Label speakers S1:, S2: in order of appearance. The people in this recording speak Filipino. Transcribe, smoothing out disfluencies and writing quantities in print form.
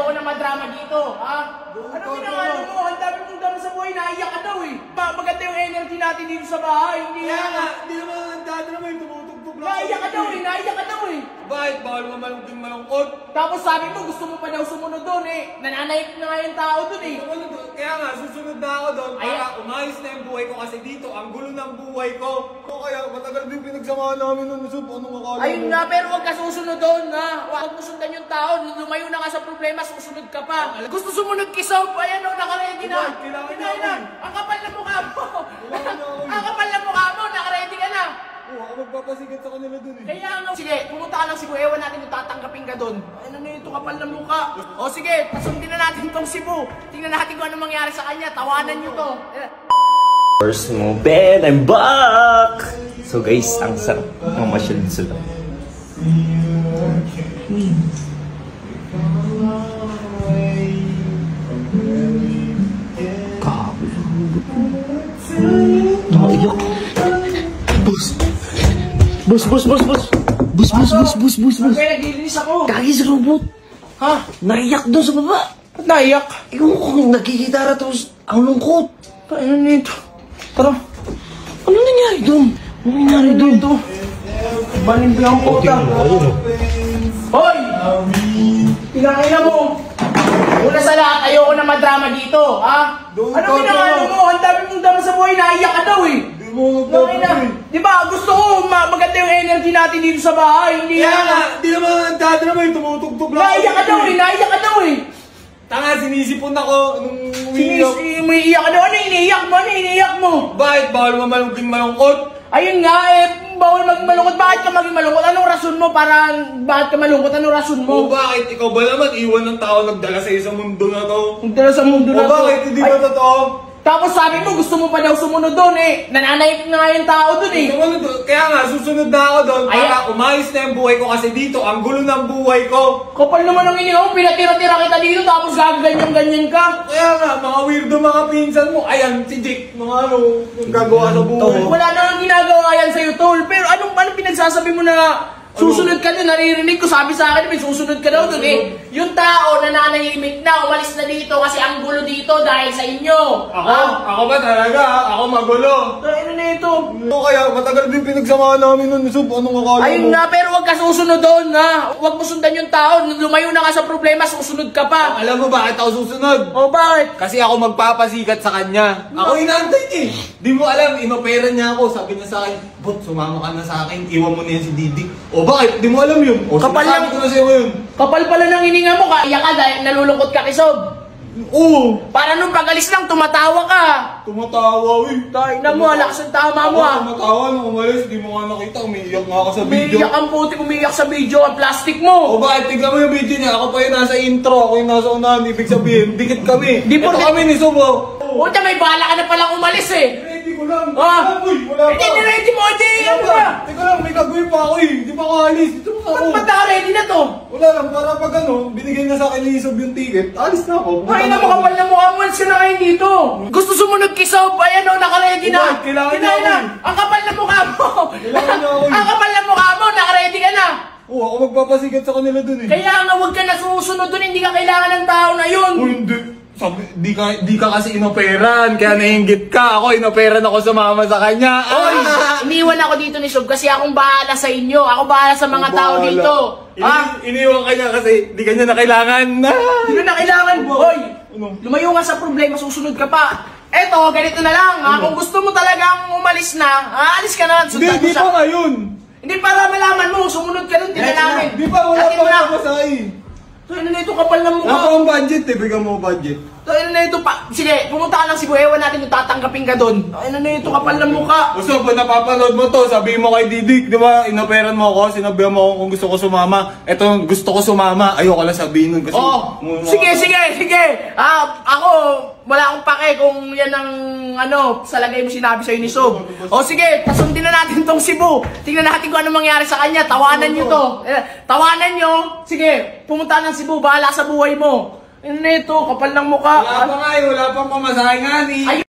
S1: ayoko na madrama dito, ha? Ano ginagawa mo? Ang dami mong dami sa buhay, naiyak ka daw eh. Maganda yung energy natin dito sa bahay, hindi
S2: Kaya nga, hindi naman ang dati naman yung tumutugtog lang.
S1: naiyak ka daw eh, naiyak ka daw eh.
S2: Bakit? Bawal mo malungking malungkot.
S1: Tapos sabi mo, gusto mo pa daw sumunod doon eh. Nananayip na nga yung tao doon eh.
S2: Kaya nga, susunod na ako doon para umayos na yung buhay ko kasi dito, ang gulo ng buhay ko. Kaya matagal din pinagsamahan namin nun, Sob. Anong akala mo?
S1: Ayun nga, pero huwag ka susunod doon, ha? Huwag mo sundan yung tao. Lumayo na ka sa problema, susunod ka pa. Gusto sumunod kay Sob, ayan o, nakaready na.
S2: Kailangan
S1: Kinain na. Ang kapal na mukha mo.
S2: Kailangan na ako.
S1: Ang kapal na mukha mo, nakaready ka na.
S2: Oo, ako magpapasigat sa kanila dun eh.
S1: Kaya nga, sige, pumunta ka ng Cebu, ewan natin kung tatanggapin ka doon. Ano na ito, kapal na mukha. O sige, pasundin na natin tong Cebu. Tingnan natin kung ano mangyari sa kanya, tawanan nyo to.
S3: First move, and I'm back! So guys, ang sarap mamasyal sa loob. Kabi. Naiyak. Boss.
S1: Kaya naglilinis ako.
S3: Kagi sa robot.
S1: Ha?
S3: Naiyak doon sa baba.
S1: Ba't naiyak?
S3: Ikaw kung nagkikitara tapos ang lungkot.
S1: Ano nito? Tara.
S3: Ano nangyari doon? Ano nangyari doon?
S1: Ito. Banin lang po ta. Hoy! Pinakina mo. Una sa lahat, ayoko na madrama dito, ha? Ano pinakano mo? Ang dami mong dami sa buhay, naiyak ka daw eh.
S2: Di mo magpapatuloy.
S1: Di ba? Gusto ko maganda yung energy natin dito sa bahay. Hindi
S2: Kaya nga, di naman ang dati naman yung tumutugtog lang.
S1: naiyak ka daw eh, naiyak ka daw eh.
S2: Tanga, sinisipon ako nung umiiyak.
S1: Umiiyak ka daw. Ano iniiyak mo? Ano iniiyak mo?
S2: Bakit? Bawal mo malungking malungkot.
S1: Ayun nga eh, bawal maging malungkot. Bakit ka maging malungkot? Anong rason mo para bakit ka malungkot? Anong rason
S2: O
S1: mo?
S2: bakit? Ikaw ba naman iwan ng tao nagdala sa isang mundo na to?
S1: Kung tala sa mundo
S2: O
S1: na to.
S2: bakit? Hindi ba
S1: Ay,
S2: totoo?
S1: tapos sabi mo, gusto mo pa daw sumunod doon eh. Nananayip na nga yung tao doon eh.
S2: Kaya nga, susunod na ako doon para
S1: Ay,
S2: umayos na yung buhay ko kasi dito, ang gulo ng buhay ko.
S1: Kapal naman ang inihaw, pinatira-tira kita dito tapos gaganyan-ganyan ka.
S2: Kaya nga, mga weirdo mga pinsan mo. Ayan, si Jake, mga ano, yung gagawa sa buhay.
S1: Wala na ang ginagawa yan sa'yo, tol. Pero anong pinagsasabi mo na susunod ka doon? Naririnig ko, sabi sa akin, may susunod ka daw doon eh. Yung tao na nanahimik na, umalis na dito kasi ang gulo dito dahil sa inyo.
S2: Ako ba talaga? Ako magulo.
S1: Ano na ito?
S2: Kaya matagal din pinagsamahan namin nun, Sob. Anong akala mo?
S1: Ayun nga, pero huwag ka susunod doon, ha? Huwag mo sundan yung tao. Lumayo na ka sa problema, susunod ka pa.
S2: Alam mo bakit ako susunod?
S1: O bakit?
S2: Kasi ako magpapasikat sa kanya. Ako inaantay niya eh. Di mo alam, inopera niya ako. Sabi niya sa akin, Bot, sumama ka na sa akin. Iwan mo na yan si Didik. O bakit? Di mo alam yun. O
S1: Kapal
S2: sinasabi
S1: lang.
S2: ko na sa'yo ngayon.
S1: Kapal pala ng hininga mo, kaya ka dahil nalulungkot ka kay Sob.
S2: Oo.
S1: Para nung pag-alis lang, tumatawa ka.
S2: Tumatawa eh.
S1: Tayo na mo, lakas ang tama mo ah.
S2: Tumatawa nung umalis. Di mo nga nakita. Umiiyak nga ako sa video.
S1: Umiiyak ang puti, umiiyak sa video, ang plastic mo.
S2: O bakit? Tignan mo yung video niya. Ako pa yung nasa intro. Ako yung nasa unahan. Ibig sabihin, dikit kami.
S1: Di
S2: Ito
S1: porket-
S2: kami ni Sobo.
S1: Puta, may bala ka na palang umalis eh.
S2: Ready ko lang.
S1: Ah.
S2: Uy, wala pa.
S1: Hindi, niready mo, hindi,
S2: Wala
S1: ano
S2: pa.
S1: ba?
S2: Teka lang, may gagawin pa ako eh. Di pa ako alis. Dito pa ako.
S1: Ba't naka-ready na to?
S2: Wala lang, para pag ano, binigay na sa akin ni Sob yung ticket, alis na ako.
S1: Ay, na makapal na mukha mo, alis ka na kayo dito. Gusto sumunod kay Sob, ayan o, naka-ready na.
S2: Bakit? Kailangan
S1: Kinain
S2: niya ako
S1: na.
S2: eh.
S1: Ang kapal na mukha mo.
S2: Kailangan niya ako eh.
S1: Ang kapal na mukha mo, naka-ready ka na.
S2: Oo, ako magpapasikat sa kanila dun eh.
S1: Kaya nga, huwag ka na susunod dun, hindi ka kailangan ng tao na yun.
S2: Uy, hindi. Sabi, di ka kasi inoperan, kaya nainggit ka. Ako, inoperan ako sumama sa kanya.
S1: Oy, iniwan ako dito ni Sob kasi akong bahala sa inyo. Ako bahala sa mga tao
S2: Bahala.
S1: dito. Ha?
S2: Iniwan ka niya kasi di ka niya na kailangan.
S1: Hindi na kailangan. Hoy,
S2: Ano?
S1: lumayo nga sa problema, susunod ka pa. Eto, ganito na lang. Ha? Kung gusto mo talagang umalis na, alis ka na.
S2: Hindi,
S1: Sundan mo
S2: di
S1: siya.
S2: pa ngayon.
S1: Hindi para malaman mo, sumunod ka dun, tingnan namin.
S2: Di pa, wala
S1: Atin
S2: pa
S1: mo na.
S2: ako sa
S1: So, ano na ito, kapal ng
S2: Wala pa
S1: mukha.
S2: akong budget eh, bigyan mo budget.
S1: So, ano na ito pa. Sige, pumunta ka lang Cebu, ewan natin kung tatanggapin ka dun. Ano na ito, kapal ng mukha.
S2: Gusto ba napapanood mo to? Sabihin mo kay Didik, di ba? Inoperan mo ako, sinabihan mo ako kung gusto ko sumama. Eto, gusto ko sumama. Ayoko lang sabihin nun kasi...
S1: Sige. Ako, wala akong pake kung yan ang sa lagay mo sinabi sa'yo ni Sob. Sige, pasundin na natin tong Cebu. Tingnan natin kung ano mangyari sa kanya. Tawanan nyo to. Tawanan nyo. Sige, pumunta ng Cebu, bahala sa buhay mo. Ano na ito, kapal ng mukha.
S2: Wala pa nga eh, wala pang pamasahe nga ni.